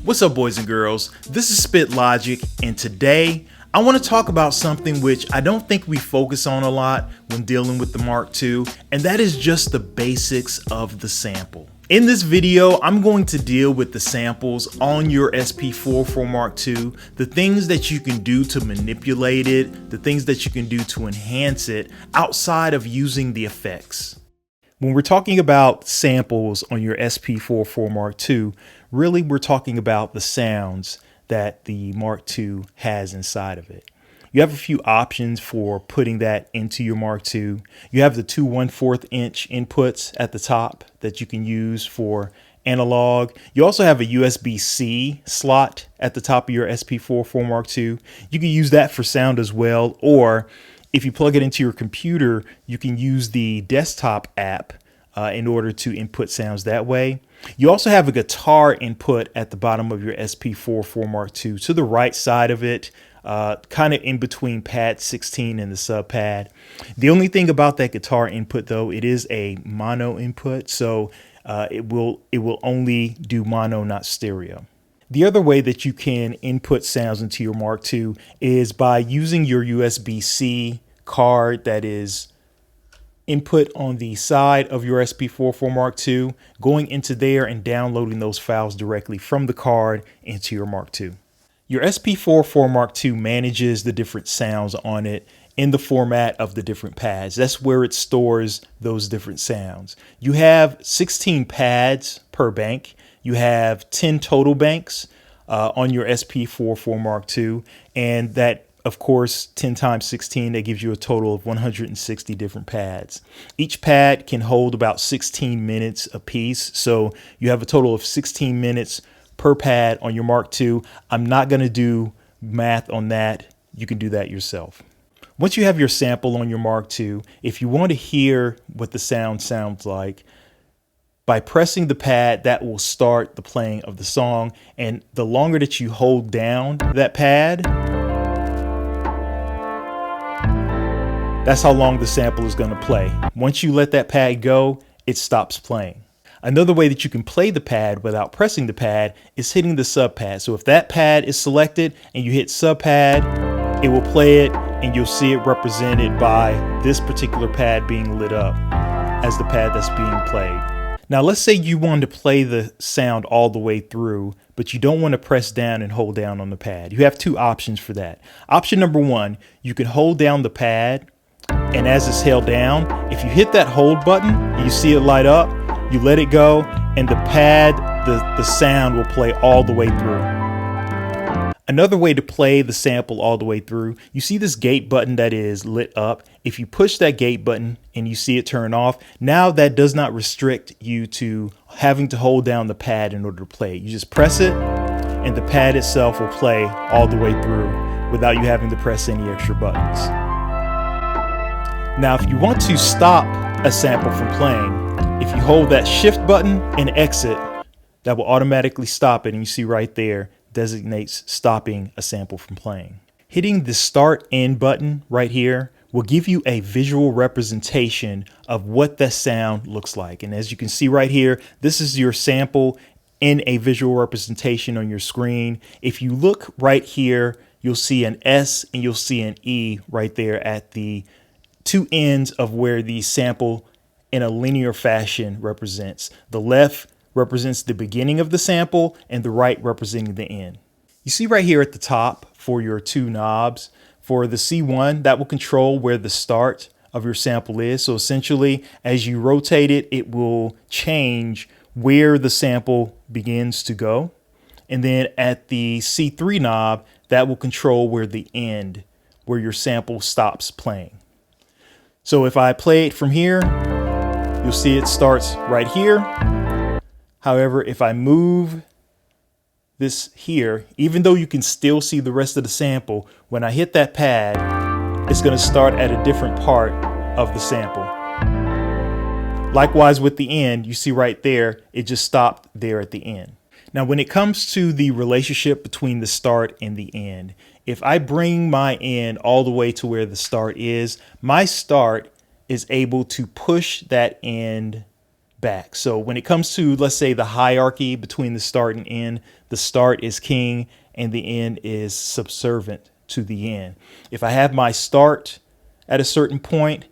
What's up, boys and girls? This is Spit Logic, and today I want to talk about something which I don't think we focus on a lot when dealing with the Mark II, and that is just the basics of the sample. In this video, I'm going to deal with the samples on your SP4 Mark II, the things that you can do to manipulate it, the things that you can do to enhance it outside of using the effects. When we're talking about samples on your SP4 Mark II, really we're talking about the sounds that the Mark II has inside of it. You have a few options for putting that into your Mark II. You have the two 1/4 inch inputs at the top that you can use for analog. You also have a USB-C slot at the top of your SP4 Mark II. You can use that for sound as well, or if you plug it into your computer, you can use the desktop app in order to input sounds that way. You also have a guitar input at the bottom of your SP4 Mark II to the right side of it, kind of in between pad 16 and the sub pad. The only thing about that guitar input, though, it is a mono input, so it will only do mono, not stereo. The other way that you can input sounds into your Mark II is by using your USB-C card that is input on the side of your SP4 Mark II, going into there and downloading those files directly from the card into your Mark II. Your SP4 Mark II manages the different sounds on it in the format of the different pads. That's where it stores those different sounds. You have 16 pads per bank. You have 10 total banks on your SP4 Mark II, and that, of course, 10 times 16, that gives you a total of 160 different pads. Each pad can hold about 16 minutes apiece, so you have a total of 16 minutes per pad on your Mark II. I'm not going to do math on that. You can do that yourself. Once you have your sample on your Mark II, if you want to hear what the sound sounds like, by pressing the pad, that will start the playing of the song. And the longer that you hold down that pad, that's how long the sample is going to play. Once you let that pad go, it stops playing. Another way that you can play the pad without pressing the pad is hitting the sub pad. So if that pad is selected and you hit sub pad, it will play it, and you'll see it represented by this particular pad being lit up as the pad that's being played. Now, let's say you want to play the sound all the way through, but you don't want to press down and hold down on the pad. You have two options for that. Option number one, you can hold down the pad, and as it's held down, if you hit that hold button and you see it light up, you let it go, and the pad, the sound will play all the way through. Another way to play the sample all the way through, you see this gate button that is lit up. If you push that gate button and you see it turn off, now that does not restrict you to having to hold down the pad in order to play it. You just press it and the pad itself will play all the way through without you having to press any extra buttons. Now, if you want to stop a sample from playing, if you hold that shift button and exit, that will automatically stop it, and you see right there, designates stopping a sample from playing. Hitting the start end button right here will give you a visual representation of what the sound looks like. And as you can see right here, this is your sample in a visual representation on your screen. If you look right here, you'll see an S and you'll see an E right there at the two ends of where the sample in a linear fashion represents. The left represents the beginning of the sample and the right representing the end. You see right here at the top for your two knobs, for the C1, that will control where the start of your sample is. So essentially, as you rotate it, it will change where the sample begins to go. And then at the C3 knob, that will control where the end, where your sample stops playing. So if I play it from here, you'll see it starts right here. However, if I move this here, even though you can still see the rest of the sample, when I hit that pad, it's going to start at a different part of the sample. Likewise with the end, you see right there, it just stopped there at the end. Now, when it comes to the relationship between the start and the end, if I bring my end all the way to where the start is, my start is able to push that end back. So when it comes to, let's say, the hierarchy between the start and end, the start is king and the end is subservient to the end. If I have my start at a certain point,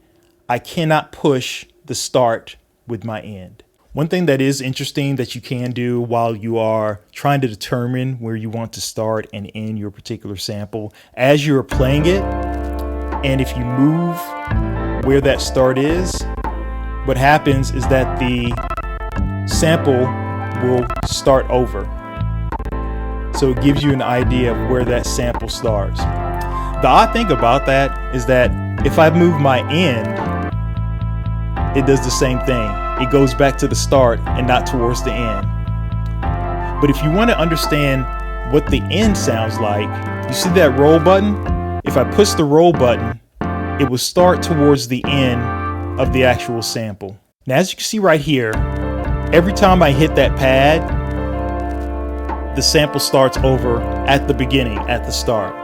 I cannot push the start with my end. One thing that is interesting that you can do while you are trying to determine where you want to start and end your particular sample, as you're playing it, and if you move where that start is, what happens is that the sample will start over. So it gives you an idea of where that sample starts. The odd thing about that is that if I move my end, it does the same thing. It goes back to the start and not towards the end. But if you want to understand what the end sounds like, you see that roll button? If I push the roll button, it will start towards the end of the actual sample. Now, as you can see right here, every time I hit that pad, the sample starts over at the beginning, at the start.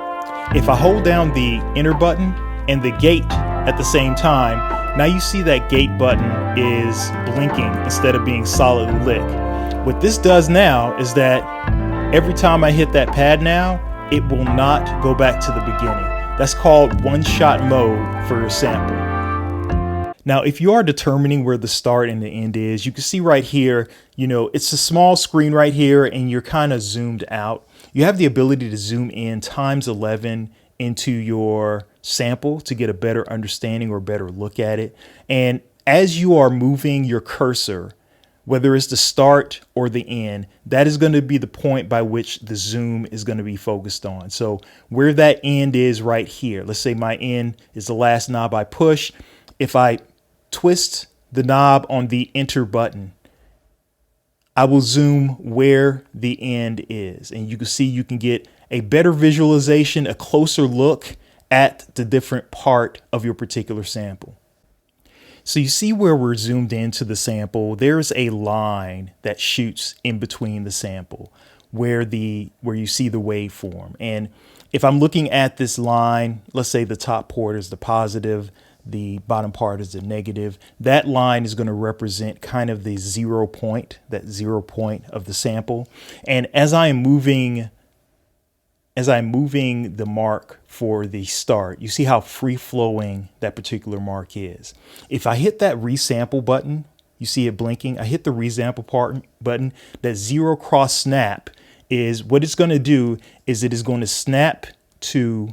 If I hold down the enter button and the gate at the same time, now you see that gate button is blinking instead of being solidly lit. What this does now is that every time I hit that pad now, it will not go back to the beginning. That's called one-shot mode for your sample. Now, if you are determining where the start and the end is, you can see right here, it's a small screen right here and you're kind of zoomed out. You have the ability to zoom in times 11 into your sample to get a better understanding or better look at it. And as you are moving your cursor, whether it's the start or the end, that is going to be the point by which the zoom is going to be focused on. So where that end is right here, let's say my end is the last knob I push. If I twist the knob on the enter button, I will zoom where the end is. And you can see you can get a better visualization, a closer look at the different part of your particular sample. So you see where we're zoomed into the sample, there's a line that shoots in between the sample where you see the waveform. And if I'm looking at this line, let's say the top port is the positive, the bottom part is the negative. That line is going to represent kind of the 0 point, that 0 point of the sample. And as I'm moving the mark for the start, you see how free flowing that particular mark is. If I hit that resample button, you see it blinking. I hit the resample button. That 0 cross snap is what it's going to do is it is going to snap to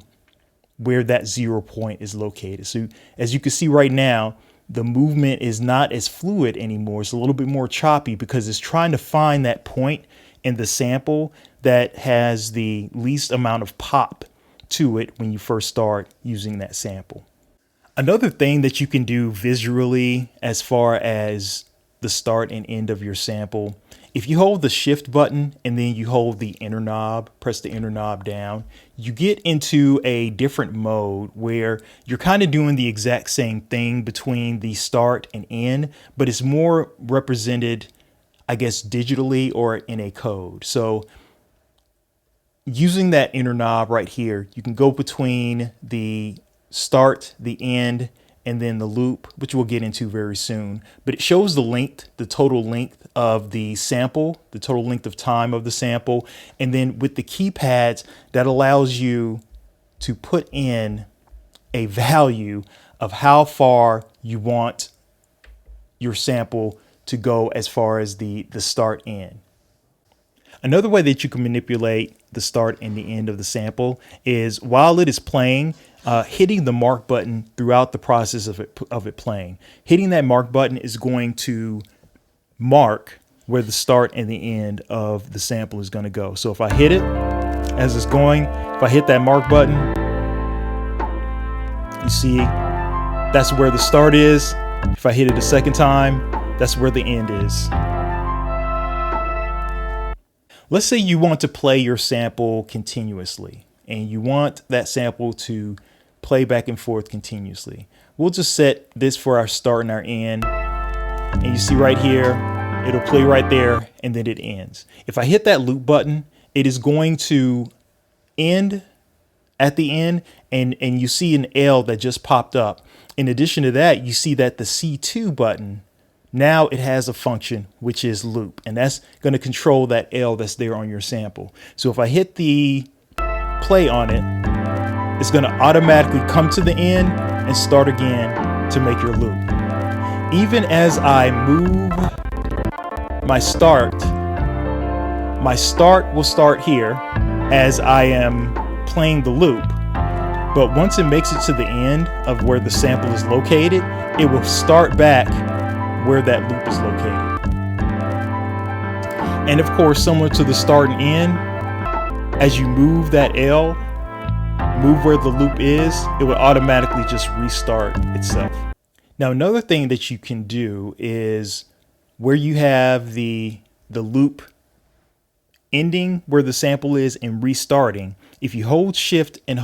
where that 0 point is located. So as you can see right now, the movement is not as fluid anymore. It's a little bit more choppy because it's trying to find that point in the sample that has the least amount of pop to it when you first start using that sample. Another thing that you can do visually as far as the start and end of your sample, if you hold the shift button and then you hold the enter knob, press the enter knob down, you get into a different mode where you're kind of doing the exact same thing between the start and end, but it's more represented, I guess, digitally or in a code. So using that enter knob right here, you can go between the start, the end, and then the loop, which we'll get into very soon. But it shows the length, the total length of the sample, the total length of time of the sample. And then with the keypads, that allows you to put in a value of how far you want your sample to go as far as the start end. Another way that you can manipulate the start and the end of the sample is while it is playing, hitting the mark button throughout the process of it playing. Hitting that mark button is going to mark where the start and the end of the sample is going to go. So if I hit it as it's going, if I hit that mark button, you see that's where the start is. If I hit it a second time, that's where the end is. Let's say you want to play your sample continuously and you want that sample to play back and forth continuously. We'll just set this for our start and our end. And you see right here, it'll play right there and then it ends. If I hit that loop button, it is going to end at the end and you see an L that just popped up. In addition to that, you see that the C2 button Now it has a function, which is loop, and that's going to control that L that's there on your sample. So if I hit the play on it, it's going to automatically come to the end and start again to make your loop. Even as I move my start will start here as I am playing the loop. But once it makes it to the end of where the sample is located, it will start back where that loop is located. And of course, similar to the start and end, as you move that L, move where the loop is, it will automatically just restart itself. Now, another thing that you can do is where you have the loop ending where the sample is and restarting. If you hold shift and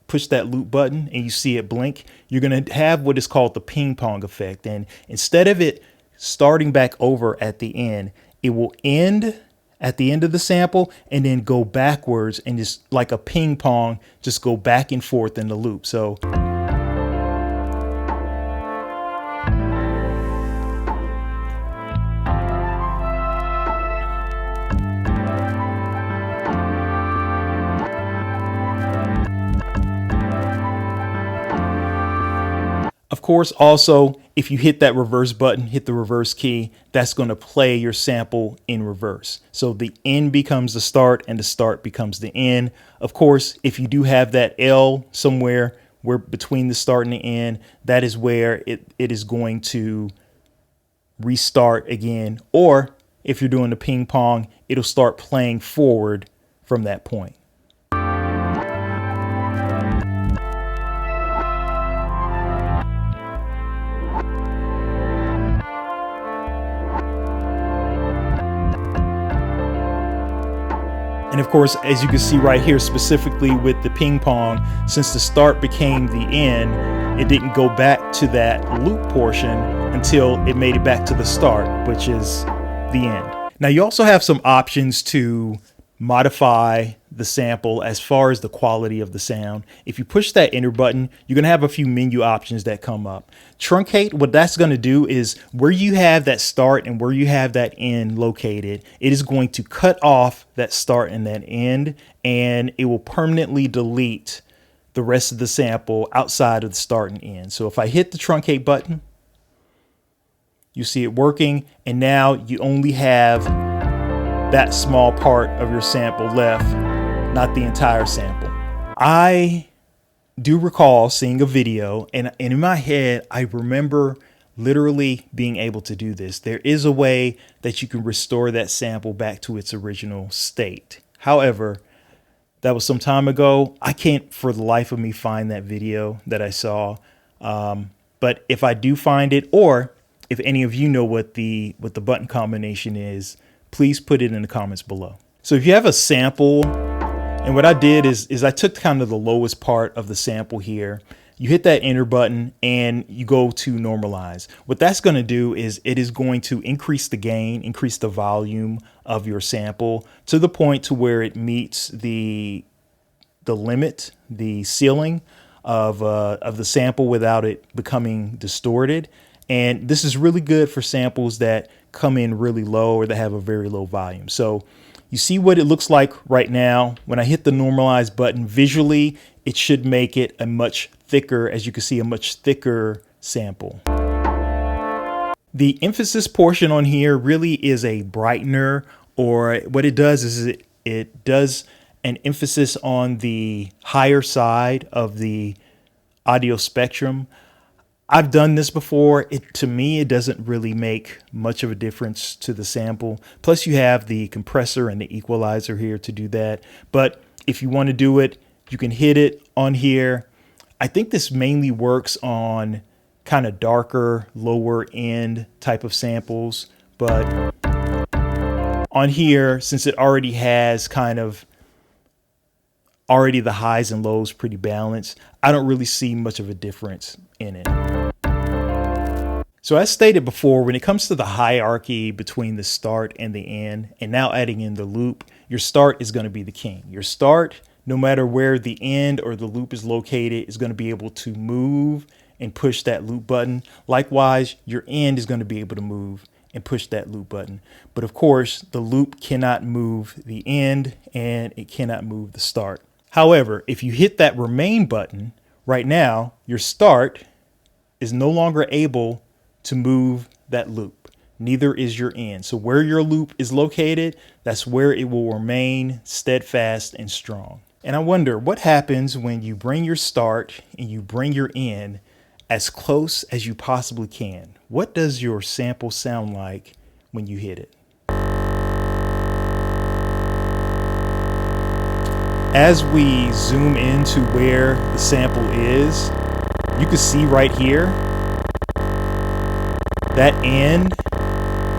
push that loop button and you see it blink, you're going to have what is called the ping pong effect. And instead of it starting back over at the end, it will end at the end of the sample and then go backwards and just like a ping pong, just go back and forth in the loop. So of course, also, if you hit that reverse button, hit the reverse key, that's going to play your sample in reverse. So the end becomes the start and the start becomes the end. Of course, if you do have that L somewhere where between the start and the end, that is where it is going to restart again. Or if you're doing the ping pong, it'll start playing forward from that point. And of course, as you can see right here, specifically with the ping pong, since the start became the end, it didn't go back to that loop portion until it made it back to the start, which is the end. Now you also have some options to modify the sample as far as the quality of the sound. If you push that enter button, you're going to have a few menu options that come up. Truncate, what that's going to do is where you have that start and where you have that end located, it is going to cut off that start and that end, and it will permanently delete the rest of the sample outside of the start and end. So if I hit the truncate button, you see it working, and now you only have that small part of your sample left, not the entire sample. I do recall seeing a video, and in my head, I remember literally being able to do this. There is a way that you can restore that sample back to its original state. However, that was some time ago. I can't for the life of me find that video that I saw. But if I do find it, or if any of you know what the button combination is, please put it in the comments below. So if you have a sample, and what I did is I took kind of the lowest part of the sample here. You hit that enter button and you go to normalize. What that's going to do is it is going to increase the gain, increase the volume of your sample to the point to where it meets the limit, the ceiling of the sample without it becoming distorted. And this is really good for samples that come in really low or that have a very low volume. So you see what it looks like right now. When I hit the normalize button, visually, it should make it a much thicker, as you can see, a much thicker sample. The emphasis portion on here really is a brightener, or what it does is it does an emphasis on the higher side of the audio spectrum. I've done this before. To me, it doesn't really make much of a difference to the sample. Plus you have the compressor and the equalizer here to do that. But if you want to do it, you can hit it on here. I think this mainly works on kind of darker, lower end type of samples. But on here, since it already has kind of already the highs and lows pretty balanced, I don't really see much of a difference in it. So as stated before, when it comes to the hierarchy between the start and the end, and now adding in the loop, your start is going to be the king. Your start, no matter where the end or the loop is located, is going to be able to move and push that loop button. Likewise, your end is going to be able to move and push that loop button. But of course, the loop cannot move the end and it cannot move the start. However, if you hit that remain button right now, your start is no longer able to move that loop. Neither is your end. So where your loop is located, that's where it will remain steadfast and strong. And I wonder what happens when you bring your start and you bring your end as close as you possibly can. What does your sample sound like when you hit it? As we zoom into where the sample is, you can see right here, that end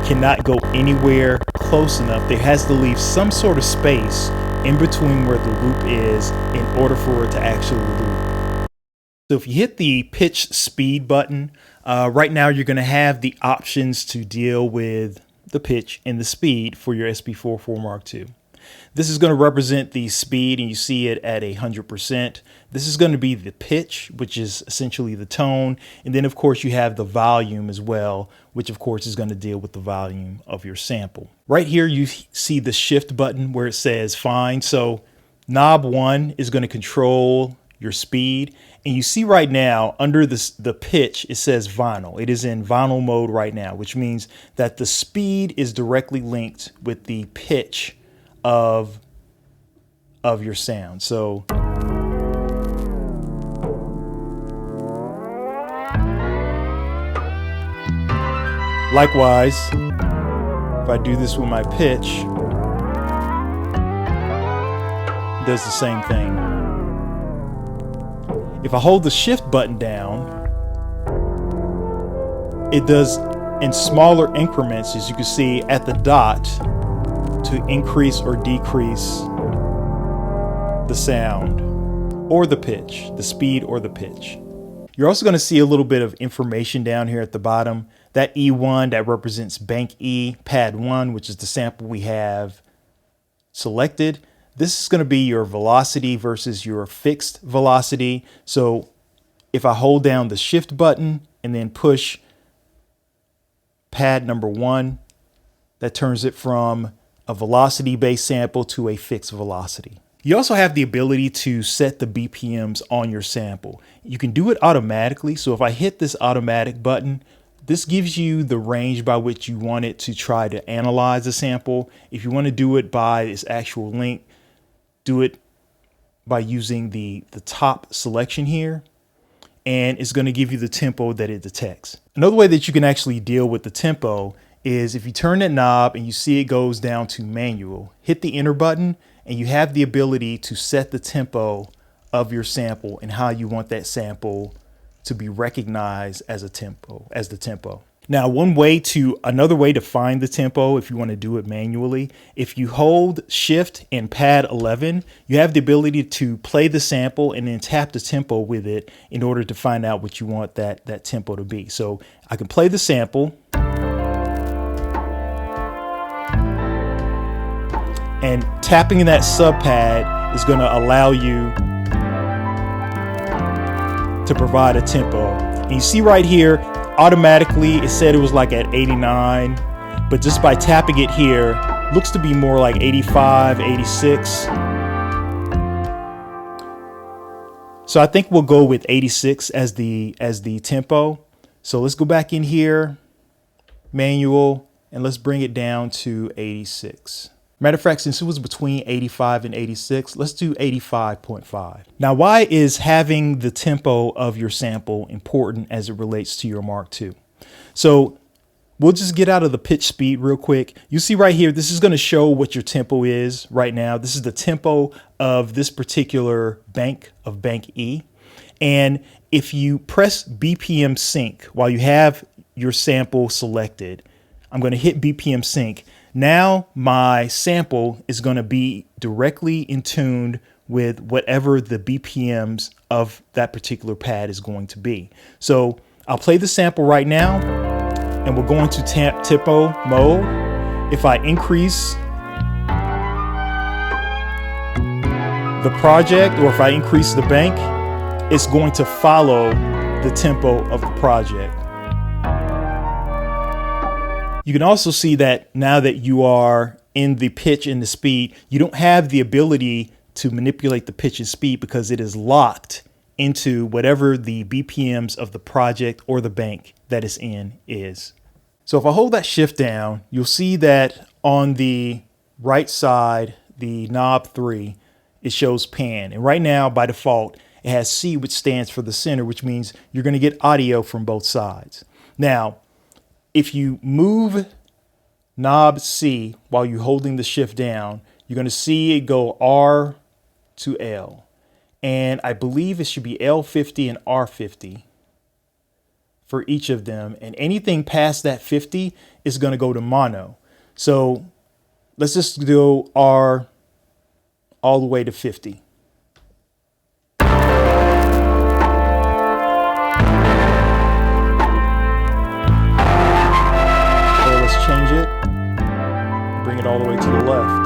cannot go anywhere close enough. There has to leave some sort of space in between where the loop is in order for it to actually loop. So if you hit the pitch speed button, right now you're going to have the options to deal with the pitch and the speed for your SP44 Mark II. This is going to represent the speed, and you see it at 100%. This is going to be the pitch, which is essentially the tone. And then, of course, you have the volume as well, which, of course, is going to deal with the volume of your sample. Right here, you see the shift button where it says fine. So knob 1 is going to control your speed. And you see right now under the pitch, it says vinyl. It is in vinyl mode right now, which means that the speed is directly linked with the pitch of your sound. So likewise, if I do this with my pitch, it does the same thing. If I hold the shift button down, it does in smaller increments, as you can see at the dot, to increase or decrease the sound or the pitch, the speed or the pitch. You're also going to see a little bit of information down here at the bottom. That E1, that represents bank E, pad 1, which is the sample we have selected. This is going to be your velocity versus your fixed velocity. So if I hold down the shift button and then push pad number 1, that turns it from a velocity-based sample to a fixed velocity. You also have the ability to set the BPMs on your sample. You can do it automatically. So if I hit this automatic button, this gives you the range by which you want it to try to analyze the sample. If you want to do it by its actual length, do it by using the top selection here, and it's going to give you the tempo that it detects. Another way that you can actually deal with the tempo is if you turn that knob and you see it goes down to manual, hit the enter button and you have the ability to set the tempo of your sample and how you want that sample to be recognized as the tempo. Now, another way to find the tempo, if you want to do it manually, if you hold shift and pad 11, you have the ability to play the sample and then tap the tempo with it in order to find out what you want that tempo to be. So I can play the sample. And tapping that sub pad is going to allow you to provide a tempo. And you see right here, automatically it said it was like at 89, but just by tapping it here, looks to be more like 85, 86. So I think we'll go with 86 as the tempo. So let's go back in here, manual, and let's bring it down to 86. Matter of fact, since it was between 85 and 86, let's do 85.5. Now, why is having the tempo of your sample important as it relates to your Mark II? So we'll just get out of the pitch speed real quick. You see right here, this is going to show what your tempo is right now. This is the tempo of this particular bank of bank E. And if you press BPM sync while you have your sample selected, I'm going to hit BPM sync. Now my sample is going to be directly in tune with whatever the BPMs of that particular pad is going to be. So I'll play the sample right now, and we're going to tempo mode. If I increase the project, or if I increase the bank, it's going to follow the tempo of the project. You can also see that now that you are in the pitch and the speed, you don't have the ability to manipulate the pitch and speed because it is locked into whatever the BPMs of the project or the bank that it's in is. So if I hold that shift down, you'll see that on the right side, the knob 3, it shows pan. And right now, by default, it has C, which stands for the center, which means you're going to get audio from both sides. Now, if you move knob C while you're holding the shift down, you're going to see it go R to L. And I believe it should be L50 and R50 for each of them. And anything past that 50 is going to go to mono. So let's just do R all the way to 50. Change it, bring it all the way to the left.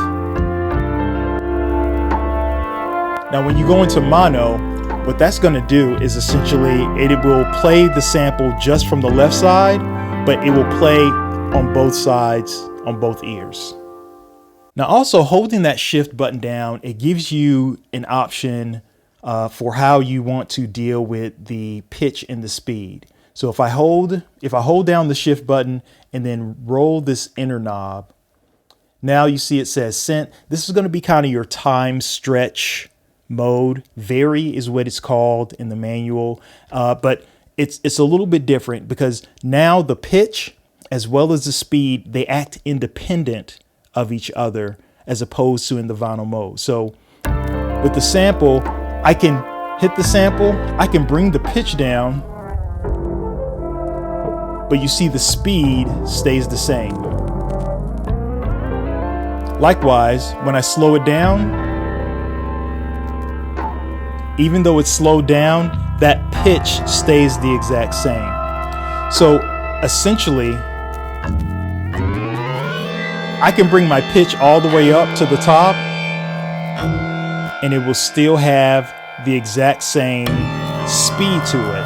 Now when you go into mono, what that's going to do is essentially it will play the sample just from the left side, but it will play on both sides, on both ears. Now also holding that shift button down, it gives you an option for how you want to deal with the pitch and the speed. So if I hold down the shift button and then roll this inner knob, now you see it says sent. This is going to be kind of your time stretch mode. Vary is what it's called in the manual, but it's a little bit different because now the pitch as well as the speed, they act independent of each other as opposed to in the vinyl mode. So with the sample, I can hit the sample, I can bring the pitch down, but you see the speed stays the same. Likewise, when I slow it down, even though it's slowed down, that pitch stays the exact same. So essentially, I can bring my pitch all the way up to the top and it will still have the exact same speed to it.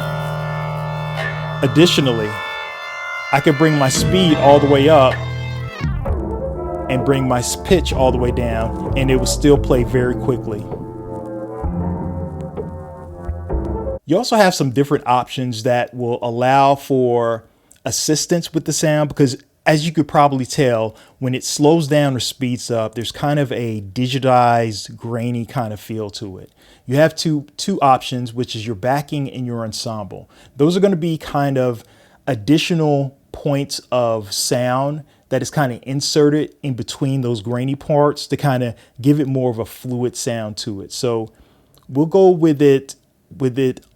Additionally, I can bring my speed all the way up and bring my pitch all the way down, and it will still play very quickly. You also have some different options that will allow for assistance with the sound because as you could probably tell, when it slows down or speeds up, there's kind of a digitized, grainy kind of feel to it. You have two options, which is your backing and your ensemble. Those are going to be kind of additional points of sound that is kind of inserted in between those grainy parts to kind of give it more of a fluid sound to it. So we'll go with it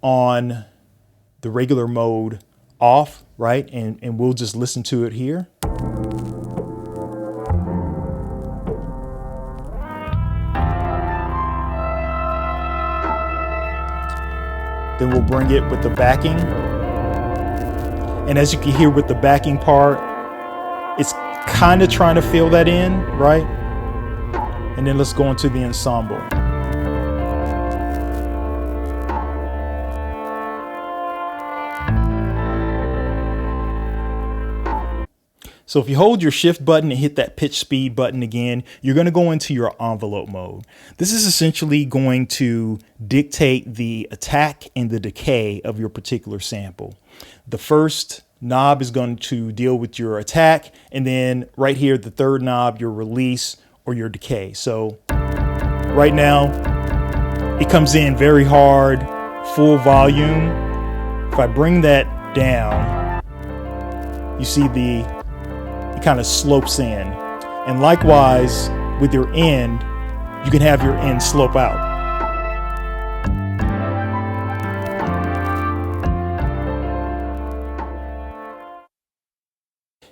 on the regular mode off, right? And we'll just listen to it here. Then we'll bring it with the backing. And as you can hear with the backing part, it's kind of trying to fill that in, right? And then let's go into the ensemble. So if you hold your shift button and hit that pitch speed button again, you're going to go into your envelope mode. This is essentially going to dictate the attack and the decay of your particular sample. The first knob is going to deal with your attack, and then right here, the third knob, your release or your decay. So right now, it comes in very hard, full volume. If I bring that down, you see it kind of slopes in. And likewise, with your end, you can have your end slope out.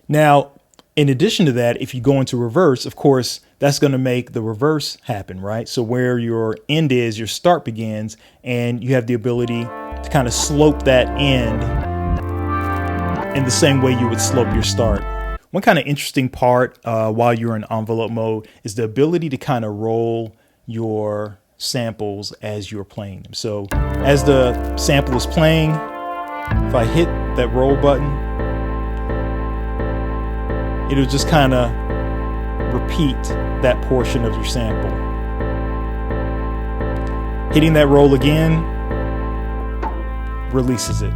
Now, in addition to that, if you go into reverse, of course, that's going to make the reverse happen, right? So where your end is, your start begins, and you have the ability to kind of slope that end in the same way you would slope your start. One kind of interesting part while you're in envelope mode is the ability to kind of roll your samples as you're playing them. So as the sample is playing, If I hit that roll button, it'll just kind of repeat that portion of your sample. Hitting that roll again releases it.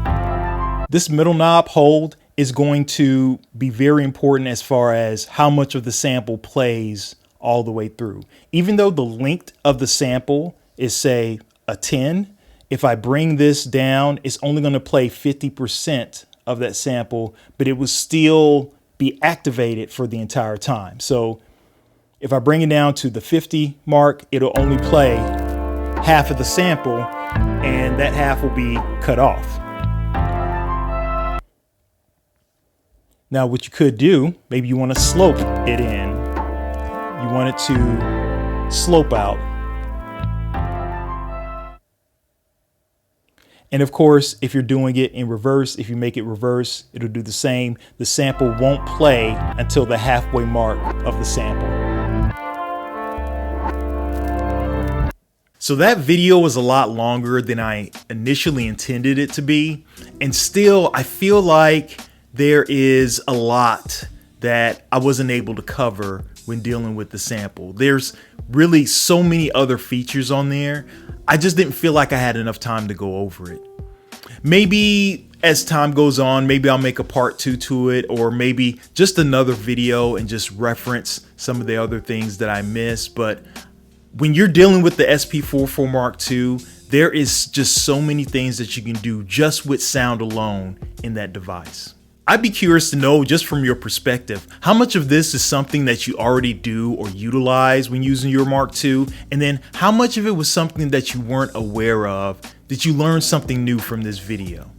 This middle knob hold is going to be very important as far as how much of the sample plays all the way through. Even though the length of the sample is, say, a 10, if I bring this down, it's only going to play 50% of that sample, but it will still be activated for the entire time. So if I bring it down to the 50 mark, it'll only play half of the sample, and that half will be cut off. Now, what you could do, maybe you want to slope it in. You want it to slope out. And of course, if you're doing it in reverse, if you make it reverse, it'll do the same. The sample won't play until the halfway mark of the sample. So that video was a lot longer than I initially intended it to be. And still, I feel like there is a lot that I wasn't able to cover when dealing with the sample. There's really so many other features on there. I just didn't feel like I had enough time to go over it. Maybe as time goes on, maybe I'll make a part 2 to it, or maybe just another video and just reference some of the other things that I missed. But when you're dealing with the SP44 Mark II, there is just so many things that you can do just with sound alone in that device. I'd be curious to know, just from your perspective, how much of this is something that you already do or utilize when using your Mark II, and then how much of it was something that you weren't aware of. Did you learn something new from this video?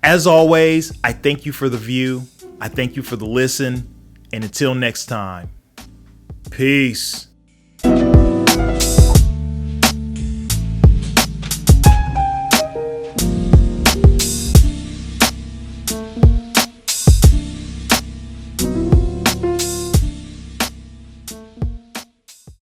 As always, I thank you for the view, I thank you for the listen, and until next time, peace.